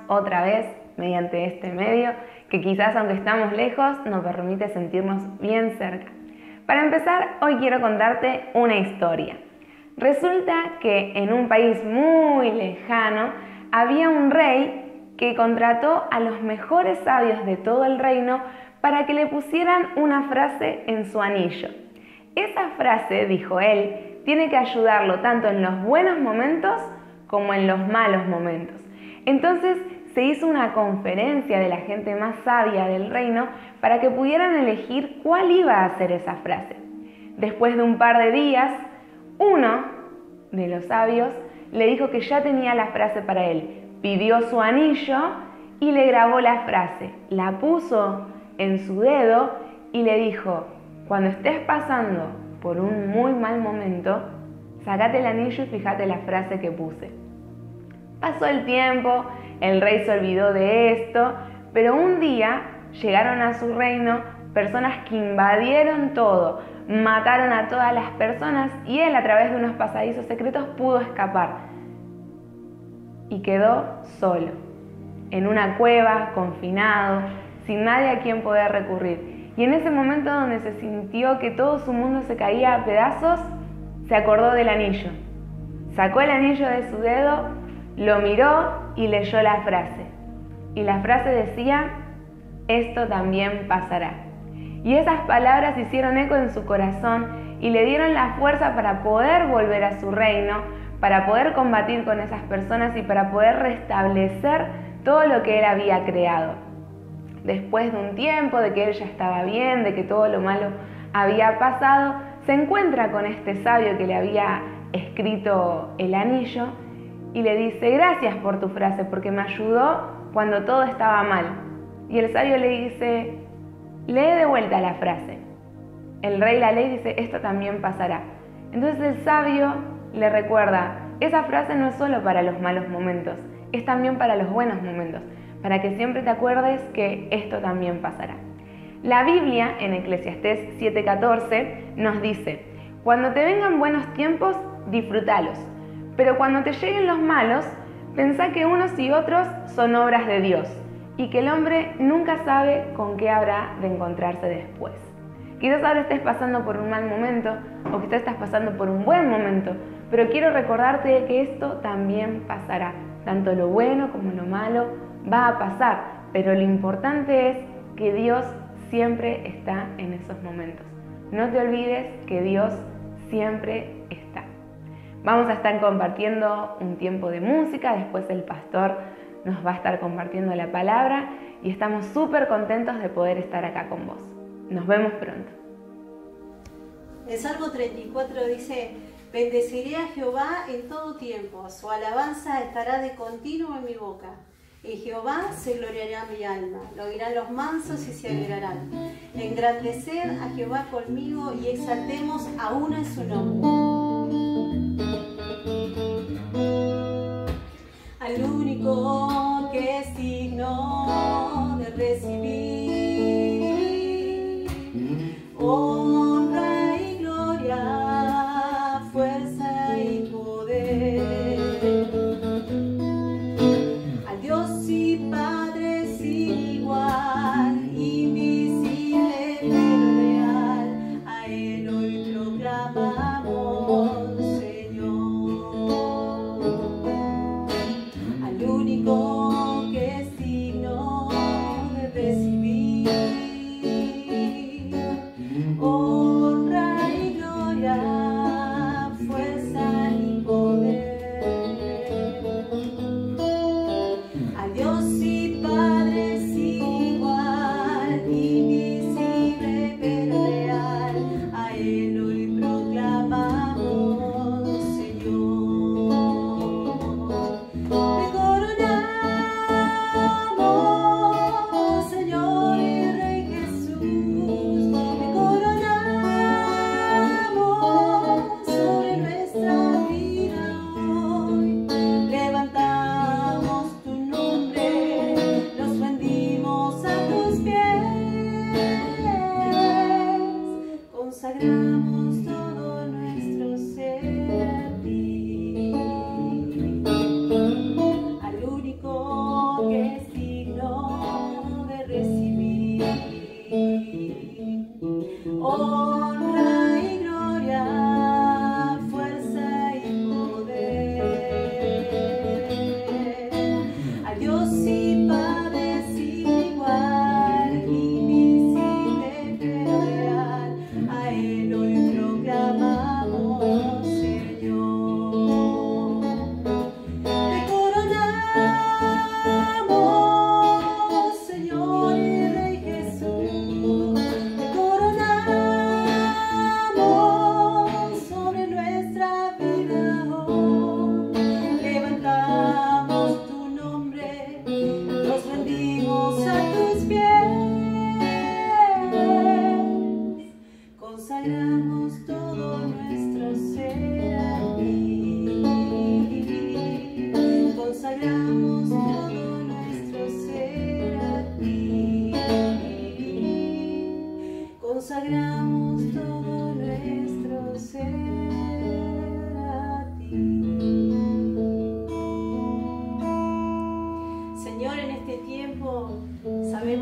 otra vez mediante este medio que quizás aunque estamos lejos nos permite sentirnos bien cerca. Para empezar, hoy quiero contarte una historia. Resulta que en un país muy lejano había un rey que contrató a los mejores sabios de todo el reino para que le pusieran una frase en su anillo. Esa frase, dijo él, tiene que ayudarlo tanto en los buenos momentos como en los malos momentos. Entonces se hizo una conferencia de la gente más sabia del reino para que pudieran elegir cuál iba a ser esa frase. Después de un par de días, uno de los sabios le dijo que ya tenía la frase para él. Pidió su anillo y le grabó la frase, la puso en su dedo y le dijo: cuando estés pasando por un muy mal momento, sacate el anillo y fíjate la frase que puse. Pasó el tiempo, el rey se olvidó de esto, pero un día llegaron a su reino personas que invadieron todo, mataron a todas las personas y él a través de unos pasadizos secretos pudo escapar. Y quedó solo, en una cueva, confinado, sin nadie a quien poder recurrir. Y en ese momento donde se sintió que todo su mundo se caía a pedazos, se acordó del anillo. Sacó el anillo de su dedo, lo miró y leyó la frase. Y la frase decía: esto también pasará. Y esas palabras hicieron eco en su corazón y le dieron la fuerza para poder volver a su reino, para poder combatir con esas personas y para poder restablecer todo lo que él había creado. Después de un tiempo, de que él ya estaba bien, de que todo lo malo había pasado, se encuentra con este sabio que le había escrito el anillo y le dice: gracias por tu frase, porque me ayudó cuando todo estaba mal. Y el sabio le dice: lee de vuelta la frase. El rey la lee y dice: esto también pasará. Entonces el sabio le recuerda: esa frase no es solo para los malos momentos, es también para los buenos momentos, para que siempre te acuerdes que esto también pasará. La Biblia, en Eclesiastés 7:14, nos dice: cuando te vengan buenos tiempos, disfrútalos, pero cuando te lleguen los malos, pensá que unos y otros son obras de Dios y que el hombre nunca sabe con qué habrá de encontrarse después. Quizás ahora estés pasando por un mal momento o quizás estás pasando por un buen momento, pero quiero recordarte que esto también pasará. Tanto lo bueno como lo malo va a pasar, pero lo importante es que Dios siempre está en esos momentos. No te olvides que Dios siempre está. Vamos a estar compartiendo un tiempo de música, después el pastor nos va a estar compartiendo la palabra y estamos súper contentos de poder estar acá con vos. Nos vemos pronto. El Salmo 34 dice: bendeciré a Jehová en todo tiempo, su alabanza estará de continuo en mi boca. En Jehová se gloriará mi alma, lo oirán los mansos y se alegrarán. Engrandeced a Jehová conmigo y exaltemos aún en su nombre. Al único que es digno de recibir honra y gloria, fuerza y poder. Al Dios y Padre sin igual, invisible pero real, a Él hoy proclamamos, que es digno de recibir honra y gloria, fuerza y poder. Al Dios y Padre sin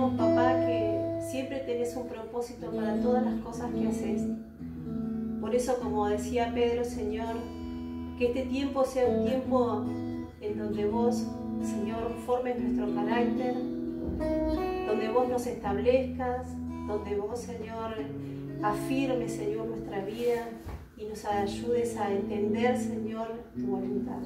sabemos, papá, que siempre tenés un propósito para todas las cosas que haces. Por eso, como decía Pedro, Señor, que este tiempo sea un tiempo en donde vos, Señor, formes nuestro carácter, donde vos nos establezcas, donde vos, Señor, afirmes, Señor, nuestra vida y nos ayudes a entender, Señor, tu voluntad.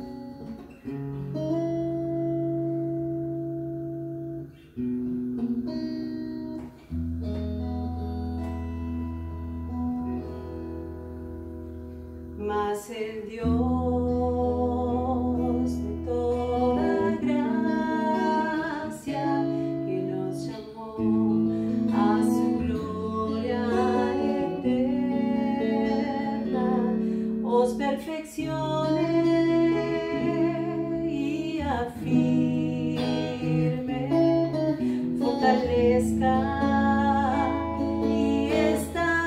Mas el Dios de toda gracia que nos llamó a su gloria eterna, os perfeccione y afirme, fortalezca y establezca.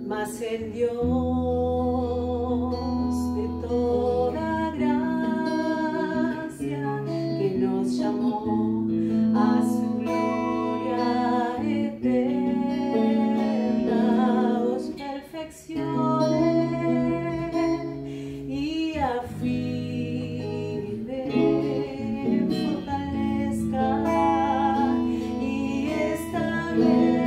Mas el Dios de toda gracia que nos llamó a su gloria eterna, os perfeccione y afirme, fortalezca y establezca.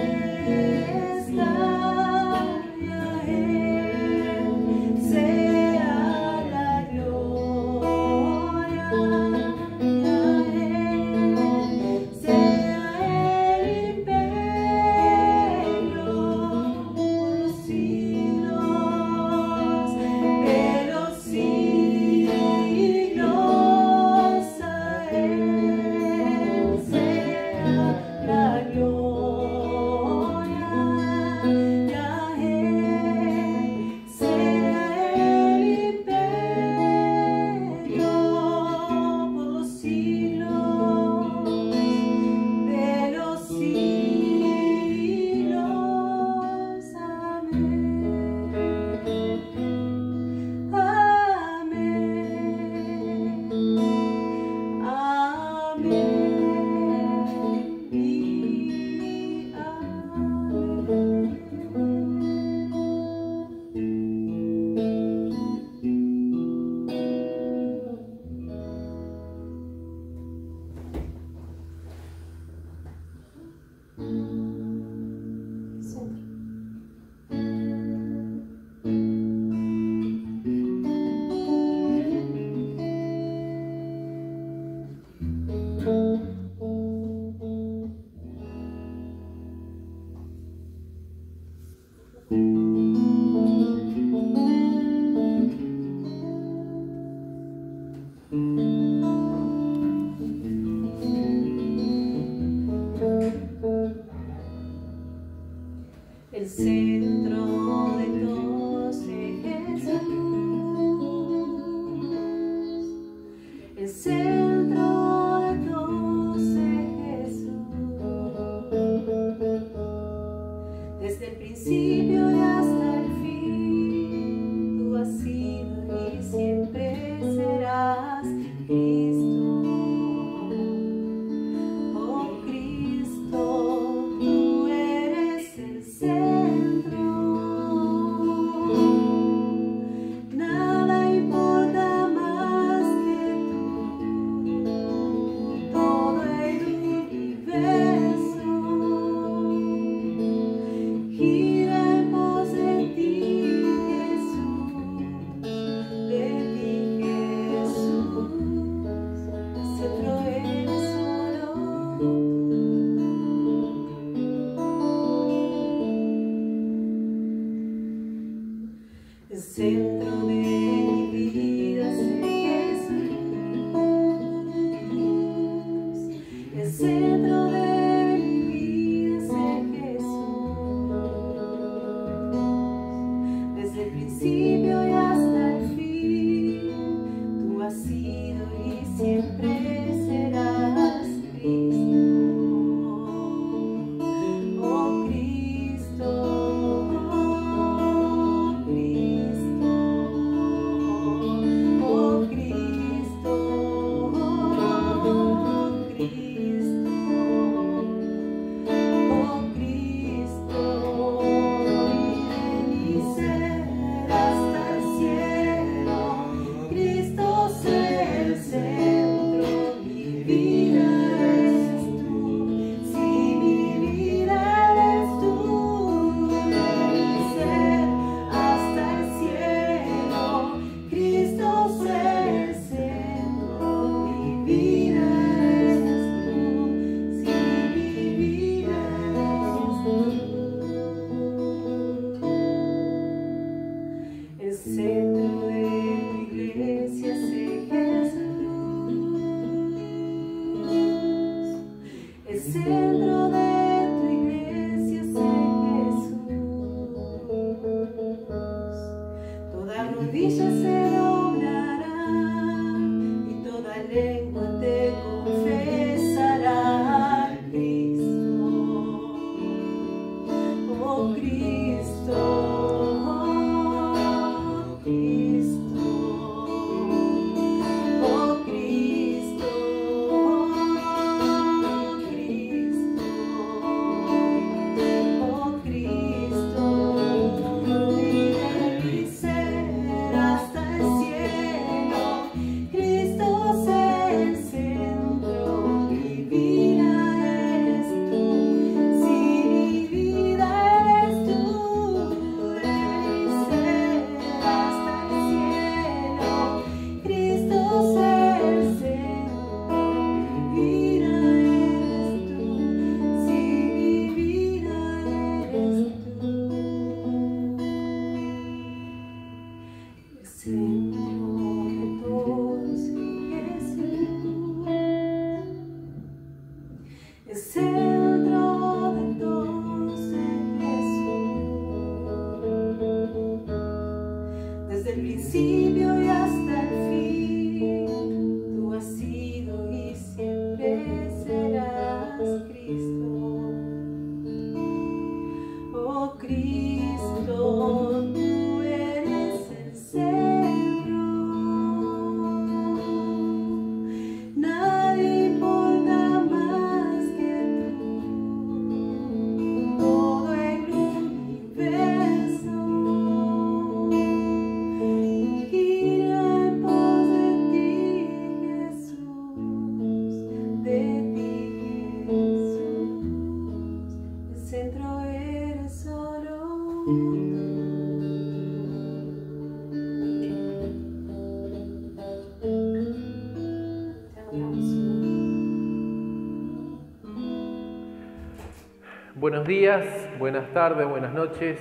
Buenos días, buenas tardes, buenas noches,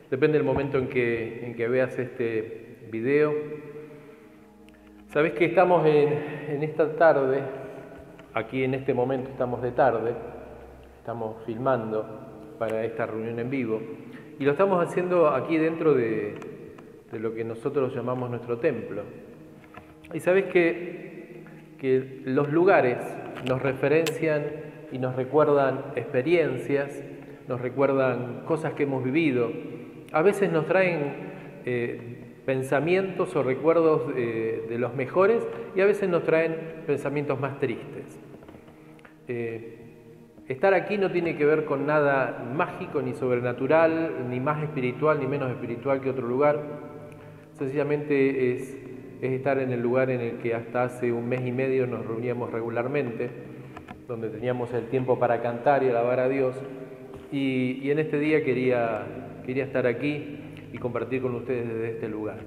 depende del momento en que veas este video. Sabés que estamos en esta tarde, aquí en este momento estamos de tarde, estamos filmando para esta reunión en vivo y lo estamos haciendo aquí dentro de lo que nosotros llamamos nuestro templo. Y sabés que los lugares nos referencian y nos recuerdan experiencias, nos recuerdan cosas que hemos vivido, a veces nos traen pensamientos o recuerdos de los mejores y a veces nos traen pensamientos más tristes. Estar aquí no tiene que ver con nada mágico ni sobrenatural, ni más espiritual ni menos espiritual que otro lugar. Sencillamente es estar en el lugar en el que hasta hace un mes y medio nos reuníamos regularmente, donde teníamos el tiempo para cantar y alabar a Dios. Y en este día quería estar aquí y compartir con ustedes desde este lugar.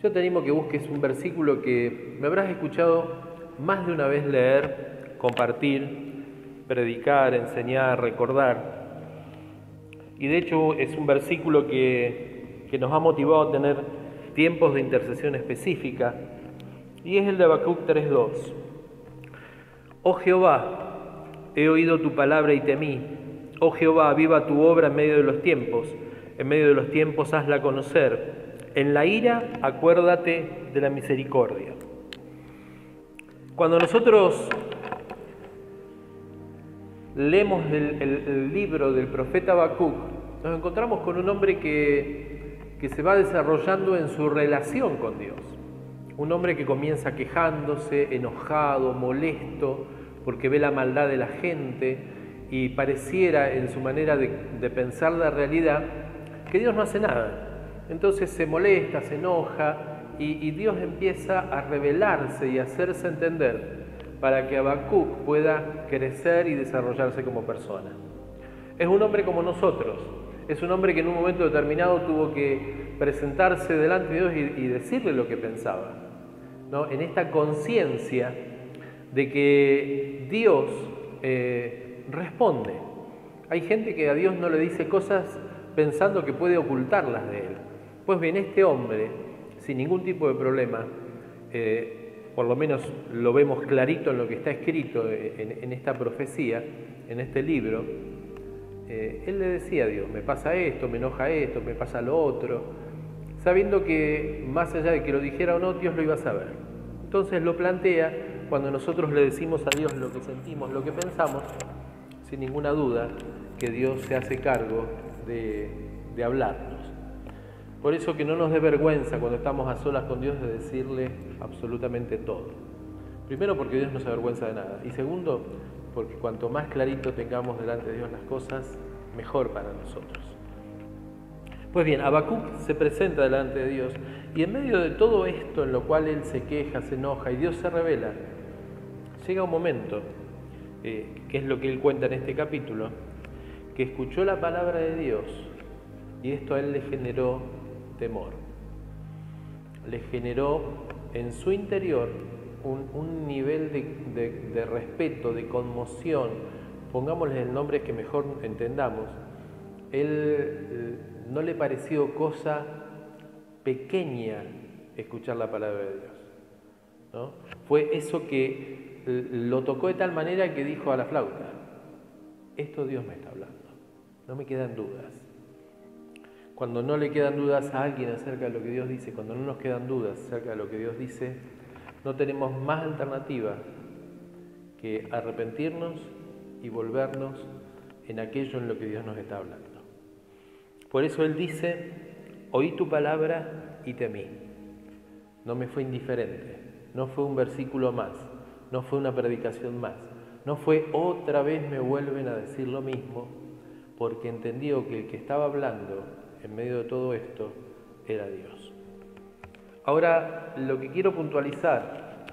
Yo te animo que busques un versículo que me habrás escuchado más de una vez leer, compartir, predicar, enseñar, recordar. Y de hecho es un versículo que nos ha motivado a tener tiempos de intercesión específica, y es el de Habacuc 3:2. Oh Jehová, he oído tu palabra y temí. Oh Jehová, aviva tu obra en medio de los tiempos hazla conocer. En la ira acuérdate de la misericordia. Cuando nosotros leemos el libro del profeta Habacuc, nos encontramos con un hombre que se va desarrollando en su relación con Dios. Un hombre que comienza quejándose, enojado, molesto, porque ve la maldad de la gente y pareciera en su manera de pensar la realidad que Dios no hace nada. Entonces se molesta, se enoja y Dios empieza a revelarse y a hacerse entender para que Habacuc pueda crecer y desarrollarse como persona. Es un hombre como nosotros, es un hombre que en un momento determinado tuvo que presentarse delante de Dios y decirle lo que pensaba, ¿no? En esta conciencia de que Dios responde. Hay gente que a Dios no le dice cosas pensando que puede ocultarlas de Él. Pues bien, este hombre, sin ningún tipo de problema, por lo menos lo vemos clarito en lo que está escrito en esta profecía, en este libro, él le decía a Dios, me pasa esto, me enoja esto, me pasa lo otro, sabiendo que más allá de que lo dijera o no, Dios lo iba a saber. Entonces lo plantea cuando nosotros le decimos a Dios lo que sentimos, lo que pensamos, sin ninguna duda que Dios se hace cargo de hablarnos. Por eso que no nos dé vergüenza cuando estamos a solas con Dios de decirle absolutamente todo. Primero porque Dios no se avergüenza de nada. Y segundo, porque cuanto más clarito tengamos delante de Dios las cosas, mejor para nosotros. Pues bien, Habacuc se presenta delante de Dios y en medio de todo esto en lo cual él se queja, se enoja y Dios se revela, llega un momento, que es lo que él cuenta en este capítulo, que escuchó la palabra de Dios y esto a él le generó temor. Le generó en su interior un nivel de respeto, de conmoción, pongámosle el nombre que mejor entendamos. Él no le pareció cosa pequeña escuchar la palabra de Dios, ¿no? Fue eso que lo tocó de tal manera que dijo a la flauta, esto Dios me está hablando, no me quedan dudas. Cuando no le quedan dudas a alguien acerca de lo que Dios dice, cuando no nos quedan dudas acerca de lo que Dios dice, no tenemos más alternativa que arrepentirnos y volvernos en aquello en lo que Dios nos está hablando. Por eso Él dice, oí tu palabra y temí. No me fue indiferente, no fue un versículo más, no fue una predicación más, no fue otra vez me vuelven a decir lo mismo, porque entendió que el que estaba hablando en medio de todo esto era Dios. Ahora, lo que quiero puntualizar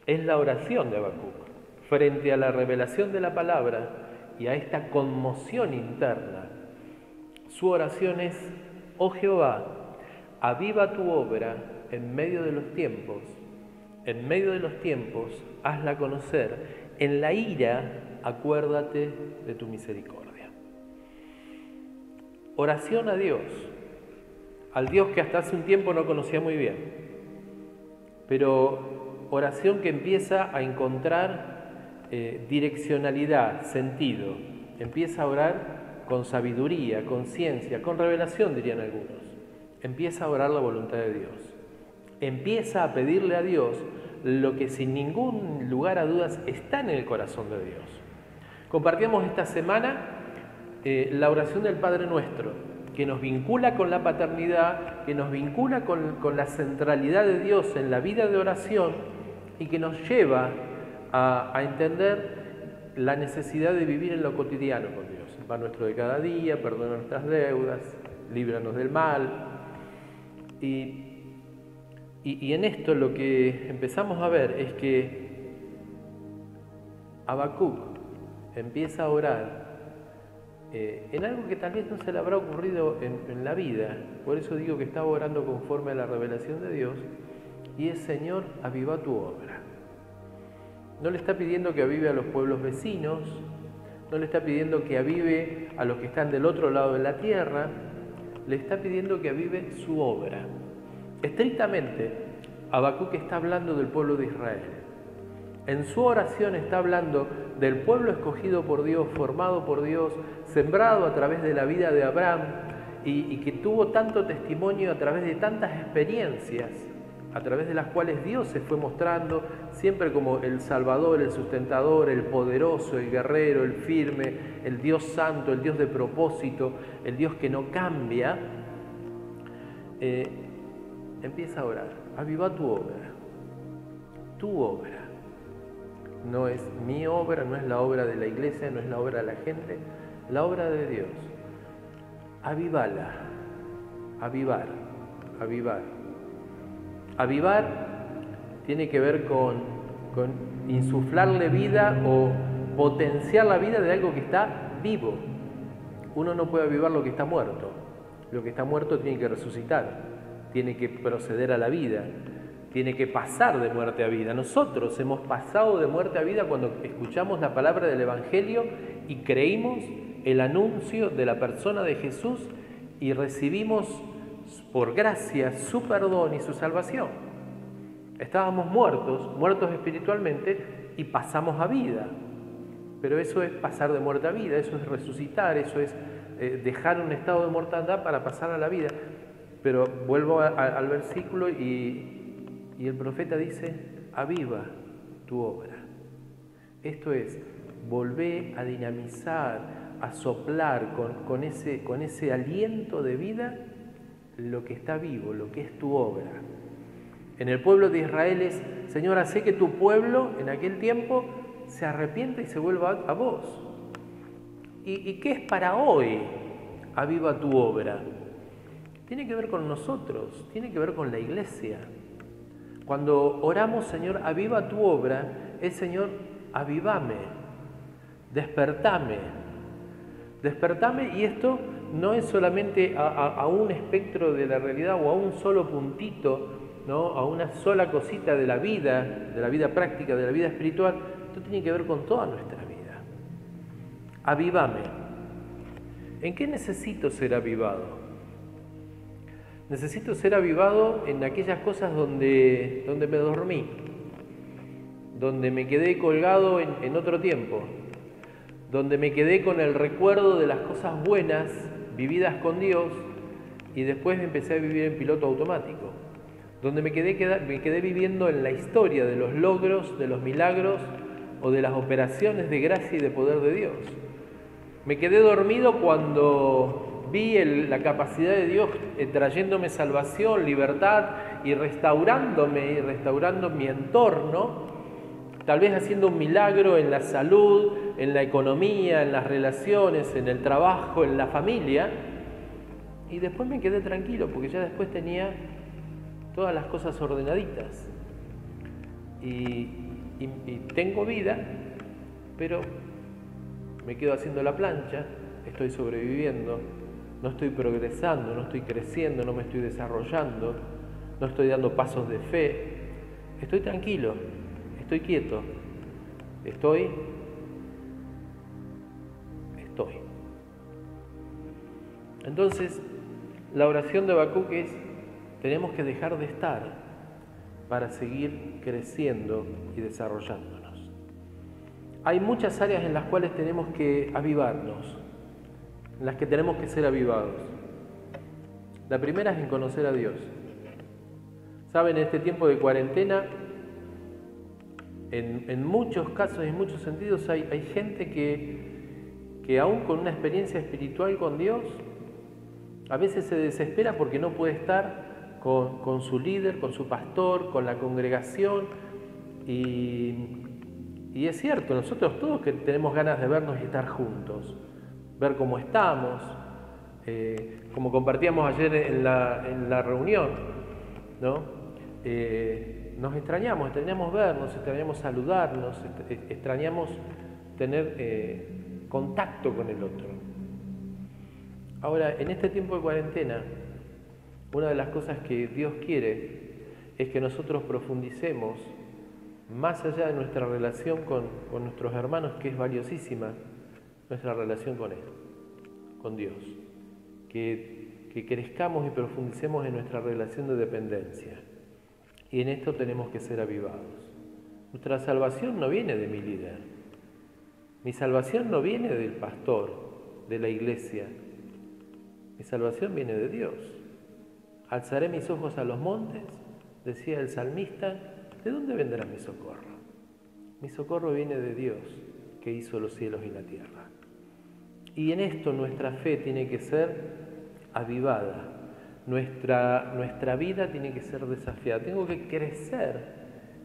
es la oración de Habacuc frente a la revelación de la palabra y a esta conmoción interna. Su oración es, oh Jehová, aviva tu obra en medio de los tiempos hazla conocer, En la ira, acuérdate de tu misericordia. Oración a Dios, al Dios que hasta hace un tiempo no conocía muy bien, pero oración que empieza a encontrar direccionalidad, sentido, empieza a orar con sabiduría, con ciencia, con revelación, dirían algunos. Empieza a orar la voluntad de Dios. Empieza a pedirle a Dios lo que sin ningún lugar a dudas está en el corazón de Dios. Compartíamos esta semana la oración del Padre Nuestro, que nos vincula con la paternidad, que nos vincula con la centralidad de Dios en la vida de oración y que nos lleva a entender la necesidad de vivir en lo cotidiano con Dios. El pan nuestro de cada día, perdona nuestras deudas, líbranos del mal. Y en esto lo que empezamos a ver es que Habacuc empieza a orar en algo que tal vez no se le habrá ocurrido en la vida. Por eso digo que estaba orando conforme a la revelación de Dios, y es: Señor, aviva tu obra. No le está pidiendo que avive a los pueblos vecinos, no le está pidiendo que avive a los que están del otro lado de la tierra, le está pidiendo que avive su obra. Estrictamente, Habacuc está hablando del pueblo de Israel. En su oración está hablando del pueblo escogido por Dios, formado por Dios, sembrado a través de la vida de Abraham y que tuvo tanto testimonio a través de tantas experiencias, a través de las cuales Dios se fue mostrando siempre como el Salvador, el sustentador, el poderoso, el guerrero, el firme, el Dios santo, el Dios de propósito, el Dios que no cambia. Empieza a orar: aviva tu obra, tu obra. No es mi obra, no es la obra de la iglesia, no es la obra de la gente, la obra de Dios. Avivala, avivar, avivar. Avivar tiene que ver con insuflarle vida o potenciar la vida de algo que está vivo. Uno no puede avivar lo que está muerto. Lo que está muerto tiene que resucitar, tiene que proceder a la vida, tiene que pasar de muerte a vida. Nosotros hemos pasado de muerte a vida cuando escuchamos la palabra del Evangelio y creímos el anuncio de la persona de Jesús y recibimos por gracia su perdón y su salvación. Estábamos muertos espiritualmente, y pasamos a vida. Pero eso es pasar de muerte a vida, eso es resucitar, eso es dejar un estado de mortandad para pasar a la vida. Pero vuelvo al versículo y el profeta dice: aviva tu obra. Esto es, volvé a dinamizar, a soplar con ese aliento de vida lo que está vivo, lo que es tu obra. En el pueblo de Israel es: Señor, hacé que tu pueblo en aquel tiempo se arrepienta y se vuelva a vos. ¿Y qué es para hoy? Aviva tu obra. Tiene que ver con nosotros, tiene que ver con la iglesia. Cuando oramos: Señor, aviva tu obra, es: Señor, avivame, despertame. Despertame, y esto no es solamente a un espectro de la realidad o a un solo puntito, ¿no? A una sola cosita de la vida práctica, de la vida espiritual. Esto tiene que ver con toda nuestra vida. Avivame. ¿En qué necesito ser avivado? Necesito ser avivado en aquellas cosas donde me dormí, donde me quedé colgado en otro tiempo, donde me quedé con el recuerdo de las cosas buenas vividas con Dios y después empecé a vivir en piloto automático, donde me quedé viviendo en la historia de los logros, de los milagros o de las operaciones de gracia y de poder de Dios. Me quedé dormido cuando vi la capacidad de Dios trayéndome salvación, libertad y restaurándome y restaurando mi entorno, tal vez haciendo un milagro en la salud, en la economía, en las relaciones, en el trabajo, en la familia, y después me quedé tranquilo porque ya después tenía todas las cosas ordenaditas y tengo vida, pero me quedo haciendo la plancha, estoy sobreviviendo, no estoy progresando, no estoy creciendo, no me estoy desarrollando, no estoy dando pasos de fe. Estoy tranquilo, estoy quieto, Estoy. Entonces, la oración de Habacuc es, tenemos que dejar de estar para seguir creciendo y desarrollándonos. Hay muchas áreas en las cuales tenemos que avivarnos, en las que tenemos que ser avivados. La primera es en conocer a Dios. Saben, en este tiempo de cuarentena, en muchos casos y en muchos sentidos hay gente que aún con una experiencia espiritual con Dios, a veces se desespera porque no puede estar con su líder, con su pastor, con la congregación. Y es cierto, nosotros todos que tenemos ganas de vernos y estar juntos, ver cómo estamos, como compartíamos ayer en la reunión, ¿no? Nos extrañamos vernos, extrañamos saludarnos, extrañamos tener contacto con el otro. Ahora, en este tiempo de cuarentena, una de las cosas que Dios quiere es que nosotros profundicemos más allá de nuestra relación con nuestros hermanos, que es valiosísima, nuestra relación con Él, con Dios. Que crezcamos y profundicemos en nuestra relación de dependencia. Y en esto tenemos que ser avivados. Nuestra salvación no viene de mi líder. Mi salvación no viene del pastor, de la iglesia. Mi salvación viene de Dios. Alzaré mis ojos a los montes, decía el salmista, ¿de dónde vendrá mi socorro? Mi socorro viene de Dios, que hizo los cielos y la tierra. Y en esto nuestra fe tiene que ser avivada, nuestra vida tiene que ser desafiada. Tengo que crecer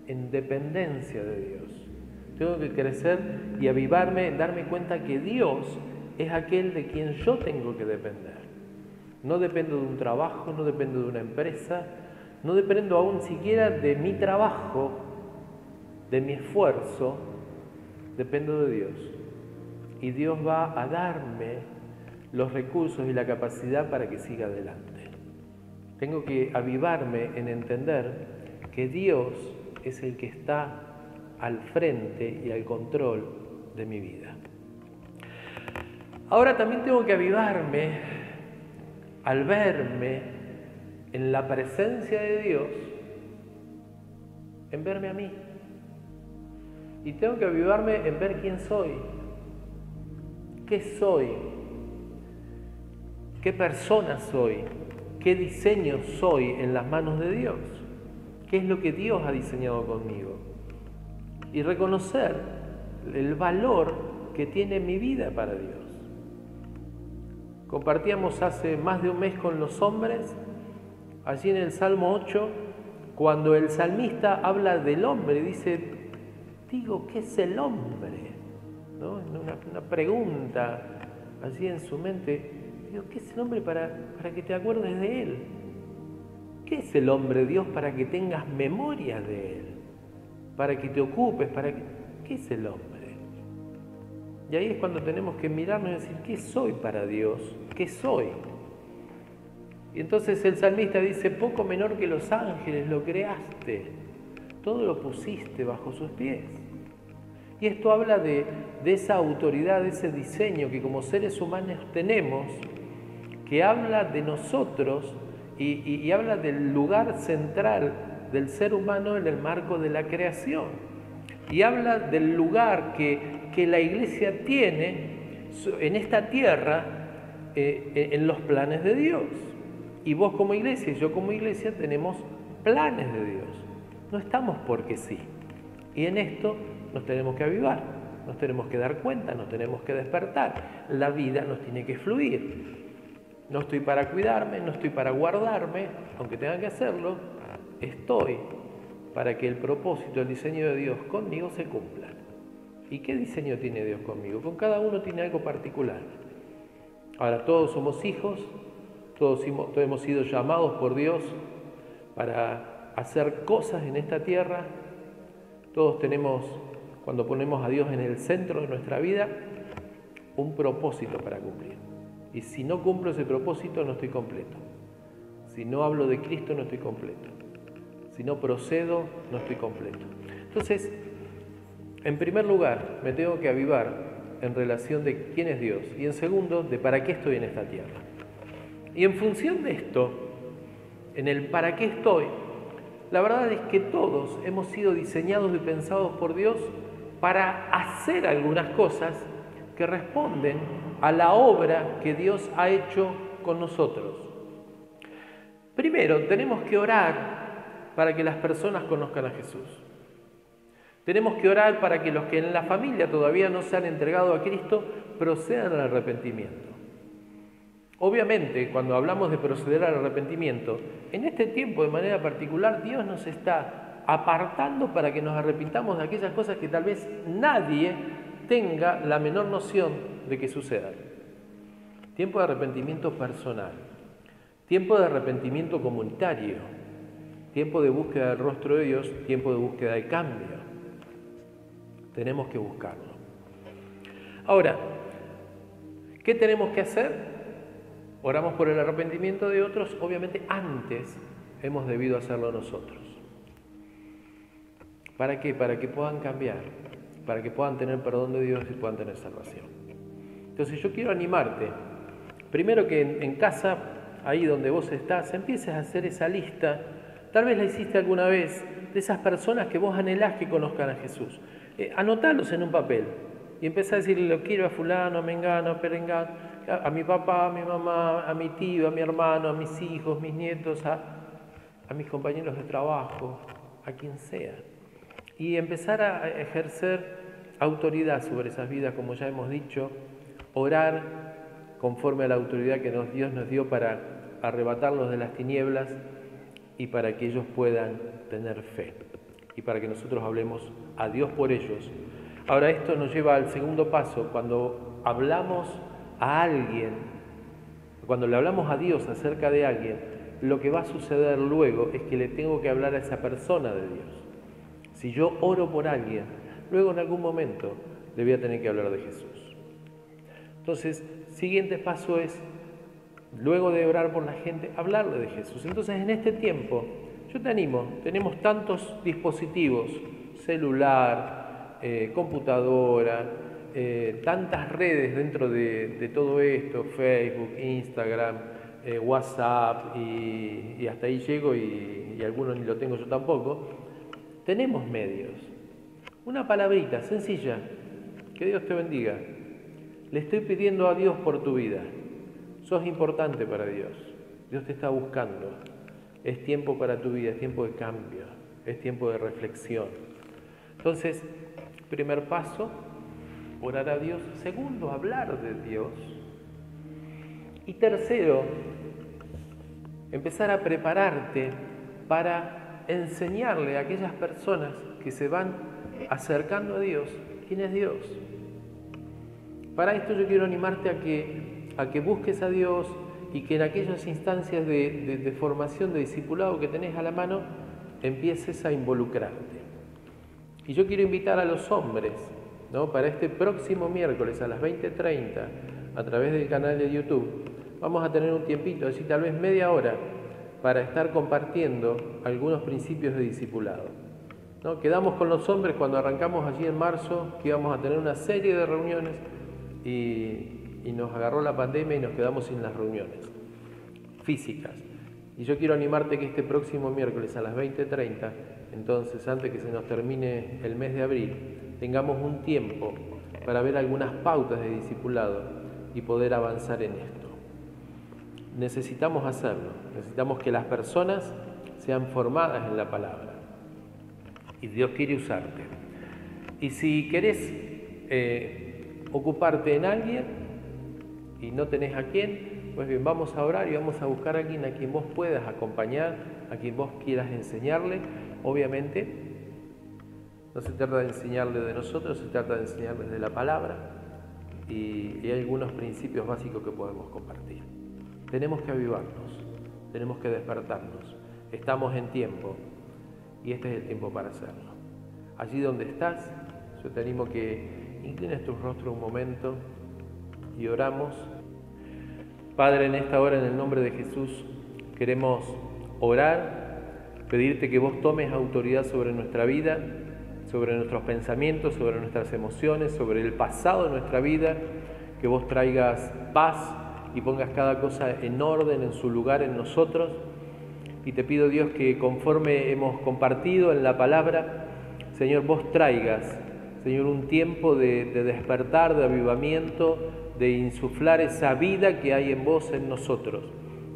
en dependencia de Dios. Tengo que crecer y avivarme, darme cuenta que Dios es aquel de quien yo tengo que depender. No dependo de un trabajo, no dependo de una empresa, no dependo aún siquiera de mi trabajo, de mi esfuerzo, dependo de Dios. Y Dios va a darme los recursos y la capacidad para que siga adelante. Tengo que avivarme en entender que Dios es el que está al frente y al control de mi vida. Ahora también tengo que avivarme al verme en la presencia de Dios, en verme a mí. Y tengo que avivarme en ver quién soy, qué soy, qué persona soy, qué diseño soy en las manos de Dios, qué es lo que Dios ha diseñado conmigo. Y reconocer el valor que tiene mi vida para Dios. Compartíamos hace más de un mes con los hombres, allí en el Salmo 8, cuando el salmista habla del hombre, dice, digo, ¿qué es el hombre? ¿No? Una pregunta allí en su mente, digo, ¿qué es el hombre para que te acuerdes de él? ¿Qué es el hombre, Dios, para que tengas memoria de él? Para que te ocupes, ¿qué es el hombre? Y ahí es cuando tenemos que mirarnos y decir, ¿qué soy para Dios? ¿Qué soy? Y entonces el salmista dice, poco menor que los ángeles lo creaste, todo lo pusiste bajo sus pies. Y esto habla de esa autoridad, de ese diseño que como seres humanos tenemos, que habla de nosotros y habla del lugar central del ser humano en el marco de la creación. Y habla del lugar que la iglesia tiene en esta tierra, en los planes de Dios. Y vos como iglesia y yo como iglesia tenemos planes de Dios. No estamos porque sí. Y en esto nos tenemos que avivar, nos tenemos que dar cuenta, nos tenemos que despertar. La vida nos tiene que fluir. No estoy para cuidarme, no estoy para guardarme, aunque tenga que hacerlo, estoy para que el propósito, el diseño de Dios conmigo se cumpla. ¿Y qué diseño tiene Dios conmigo? Con cada uno tiene algo particular. Ahora, todos somos hijos, todos hemos sido llamados por Dios para hacer cosas en esta tierra. Todos tenemos, cuando ponemos a Dios en el centro de nuestra vida, un propósito para cumplir. Y si no cumplo ese propósito, no estoy completo. Si no hablo de Cristo, no estoy completo. Si no procedo, no estoy completo. Entonces, En primer lugar, me tengo que avivar en relación de quién es Dios y en segundo, de para qué estoy en esta tierra. Y en función de esto, en el para qué estoy, la verdad es que todos hemos sido diseñados y pensados por Dios para hacer algunas cosas que responden a la obra que Dios ha hecho con nosotros. Primero, tenemos que orar para que las personas conozcan a Jesús. Tenemos que orar para que los que en la familia todavía no se han entregado a Cristo procedan al arrepentimiento. Obviamente, cuando hablamos de proceder al arrepentimiento, en este tiempo de manera particular, Dios nos está apartando para que nos arrepintamos de aquellas cosas que tal vez nadie tenga la menor noción de que sucedan. Tiempo de arrepentimiento personal, tiempo de arrepentimiento comunitario, tiempo de búsqueda del rostro de Dios, tiempo de búsqueda de cambio. Tenemos que buscarlo. Ahora, ¿qué tenemos que hacer? Oramos por el arrepentimiento de otros, obviamente antes hemos debido hacerlo nosotros. ¿Para qué? Para que puedan cambiar, para que puedan tener perdón de Dios y puedan tener salvación. Entonces yo quiero animarte, primero que en casa, ahí donde vos estás, empieces a hacer esa lista, tal vez la hiciste alguna vez, de esas personas que vos anhelás que conozcan a Jesús. Anotalos en un papel y empezá a decirle, lo quiero a fulano, a mengano, a perengano, a mi papá, a mi mamá, a mi tío, a mi hermano, a mis hijos, mis nietos, a mis compañeros de trabajo, a quien sea. Y empezar a ejercer autoridad sobre esas vidas, como ya hemos dicho, orar conforme a la autoridad que Dios nos dio para arrebatarlos de las tinieblas y para que ellos puedan tener fe y para que nosotros hablemos a Dios por ellos. Ahora esto nos lleva al segundo paso, cuando hablamos a alguien, cuando le hablamos a Dios acerca de alguien, lo que va a suceder luego es que le tengo que hablar a esa persona de Dios. Si yo oro por alguien, luego en algún momento le voy a tener que hablar de Jesús. Entonces, siguiente paso es, luego de orar por la gente, hablarle de Jesús. Entonces, en este tiempo, yo te animo, tenemos tantos dispositivos, celular, computadora, tantas redes dentro de todo esto, Facebook, Instagram, WhatsApp, y hasta ahí llego y algunos ni lo tengo yo tampoco. Tenemos medios. Una palabrita sencilla, que Dios te bendiga. Le estoy pidiendo a Dios por tu vida. Sos importante para Dios. Dios te está buscando. Es tiempo para tu vida, es tiempo de cambio, es tiempo de reflexión. Entonces, primer paso, orar a Dios. Segundo, hablar de Dios. Y tercero, empezar a prepararte para enseñarle a aquellas personas que se van acercando a Dios, quién es Dios. Para esto yo quiero animarte a que busques a Dios y que en aquellas instancias de formación, de discipulado que tenés a la mano, empieces a involucrarte. Y yo quiero invitar a los hombres, ¿no? Para este próximo miércoles a las 20:30, a través del canal de YouTube, vamos a tener un tiempito, así tal vez media hora, para estar compartiendo algunos principios de discipulado, ¿no? Quedamos con los hombres cuando arrancamos allí en marzo, que íbamos a tener una serie de reuniones y nos agarró la pandemia y nos quedamos sin las reuniones físicas. Y yo quiero animarte que este próximo miércoles a las 20:30, entonces antes que se nos termine el mes de abril, tengamos un tiempo para ver algunas pautas de discipulado y poder avanzar en esto. Necesitamos hacerlo, necesitamos que las personas sean formadas en la palabra y Dios quiere usarte. Y si querés ocuparte en alguien y no tenés a quién, pues bien, vamos a orar y vamos a buscar a alguien a quien vos puedas acompañar, a quien vos quieras enseñarle. Obviamente, no se trata de enseñarle de nosotros, se trata de enseñarles de la palabra y hay algunos principios básicos que podemos compartir. Tenemos que avivarnos, tenemos que despertarnos. Estamos en tiempo y este es el tiempo para hacerlo. Allí donde estás, yo te animo que inclines tu rostro un momento y oramos. Padre, en esta hora, en el nombre de Jesús, queremos orar, pedirte que vos tomes autoridad sobre nuestra vida sobre nuestros pensamientos, sobre nuestras emociones, sobre el pasado de nuestra vida, que vos traigas paz y pongas cada cosa en orden, en su lugar en nosotros. Y te pido, Dios, que conforme hemos compartido en la palabra, Señor, vos traigas, Señor, un tiempo de despertar, de avivamiento, de insuflar esa vida que hay en vos, en nosotros.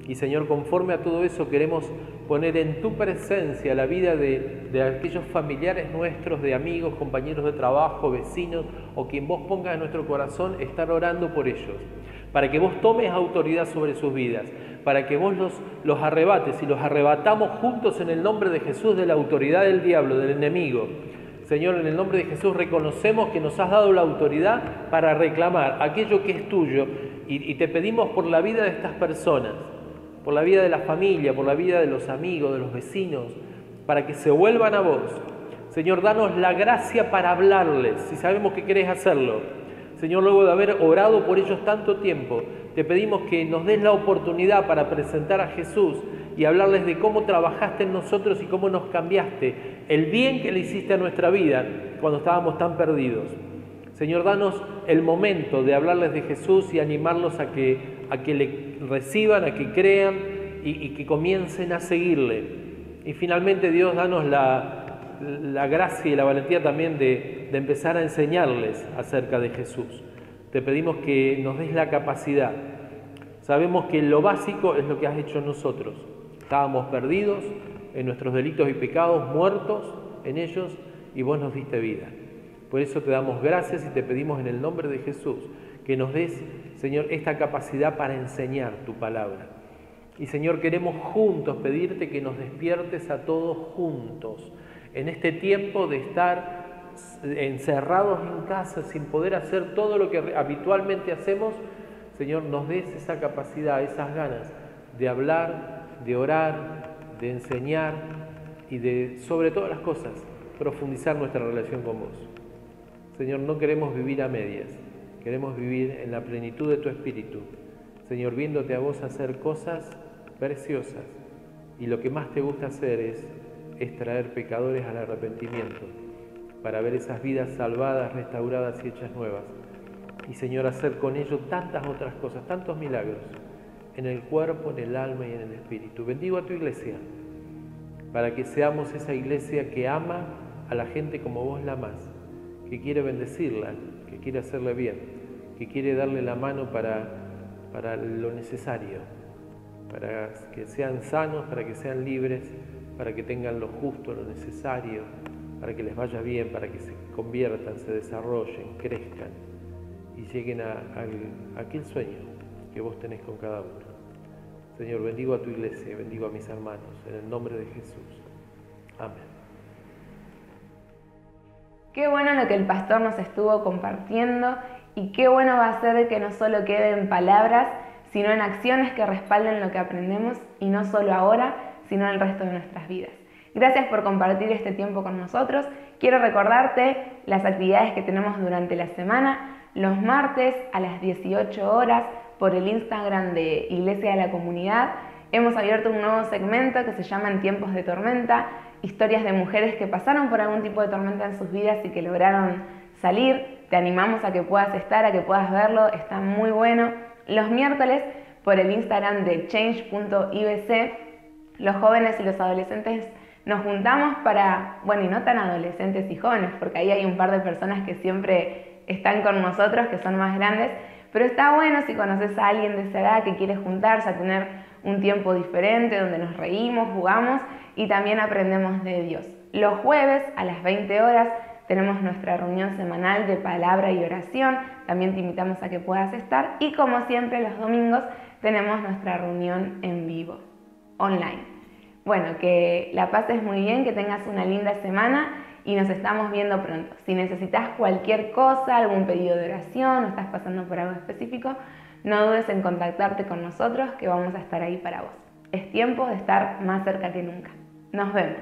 Y Señor, conforme a todo eso queremos poner en tu presencia la vida de aquellos familiares nuestros, de amigos, compañeros de trabajo, vecinos, o quien vos pongas en nuestro corazón, estar orando por ellos, para que vos tomes autoridad sobre sus vidas, para que vos los arrebates y los arrebatamos juntos en el nombre de Jesús de la autoridad del diablo, del enemigo. Señor, en el nombre de Jesús reconocemos que nos has dado la autoridad para reclamar aquello que es tuyo y te pedimos por la vida de estas personas, por la vida de la familia, por la vida de los amigos, de los vecinos, para que se vuelvan a vos. Señor, danos la gracia para hablarles, si sabemos que querés hacerlo. Señor, luego de haber orado por ellos tanto tiempo, te pedimos que nos des la oportunidad para presentar a Jesús y hablarles de cómo trabajaste en nosotros y cómo nos cambiaste, el bien que le hiciste a nuestra vida cuando estábamos tan perdidos. Señor, danos el momento de hablarles de Jesús y animarlos a que le reciban, a que crean y que comiencen a seguirle. Y finalmente, Dios, danos la gracia y la valentía también de empezar a enseñarles acerca de Jesús. Te pedimos que nos des la capacidad. Sabemos que lo básico es lo que has hecho en nosotros. Estábamos perdidos en nuestros delitos y pecados, muertos en ellos, y vos nos diste vida. Por eso te damos gracias y te pedimos en el nombre de Jesús que nos des, Señor, esta capacidad para enseñar tu palabra. Y Señor, queremos juntos pedirte que nos despiertes a todos juntos en este tiempo de estar encerrados en casa sin poder hacer todo lo que habitualmente hacemos. Señor, nos des esa capacidad, esas ganas de hablar, de orar, de enseñar y de, sobre todas las cosas, profundizar nuestra relación con vos. Señor, no queremos vivir a medias, queremos vivir en la plenitud de tu Espíritu. Señor, viéndote a vos hacer cosas preciosas, y lo que más te gusta hacer es traer pecadores al arrepentimiento, para ver esas vidas salvadas, restauradas y hechas nuevas. Y Señor, hacer con ello tantas otras cosas, tantos milagros, en el cuerpo, en el alma y en el espíritu. Bendigo a tu iglesia, para que seamos esa iglesia que ama a la gente como vos la amás, que quiere bendecirla, que quiere hacerle bien, que quiere darle la mano para lo necesario, para que sean sanos, para que sean libres, para que tengan lo justo, lo necesario, para que les vaya bien, para que se conviertan, se desarrollen, crezcan y lleguen a aquel sueño que vos tenés con cada uno. Señor, bendigo a tu iglesia, bendigo a mis hermanos, en el nombre de Jesús. Amén. Qué bueno lo que el pastor nos estuvo compartiendo y qué bueno va a ser que no solo quede en palabras, sino en acciones que respalden lo que aprendemos y no solo ahora, sino el resto de nuestras vidas. Gracias por compartir este tiempo con nosotros. Quiero recordarte las actividades que tenemos durante la semana. Los martes a las 18 horas por el Instagram de Iglesia de la Comunidad hemos abierto un nuevo segmento que se llama En Tiempos de Tormenta, historias de mujeres que pasaron por algún tipo de tormenta en sus vidas y que lograron salir. Te animamos a que puedas estar, a que puedas verlo, está muy bueno. Los miércoles por el Instagram de change.ibc, los jóvenes y los adolescentes nos juntamos para, bueno, y no tan adolescentes y jóvenes, porque ahí hay un par de personas que siempre están con nosotros, que son más grandes, pero está bueno si conoces a alguien de esa edad que quiere juntarse a tener un tiempo diferente, donde nos reímos, jugamos y también aprendemos de Dios. Los jueves a las 20 horas tenemos nuestra reunión semanal de palabra y oración, también te invitamos a que puedas estar, y como siempre los domingos tenemos nuestra reunión en vivo, online. Bueno, que la pases muy bien, que tengas una linda semana y nos estamos viendo pronto. Si necesitas cualquier cosa, algún pedido de oración o estás pasando por algo específico, no dudes en contactarte con nosotros, que vamos a estar ahí para vos. Es tiempo de estar más cerca que nunca. Nos vemos.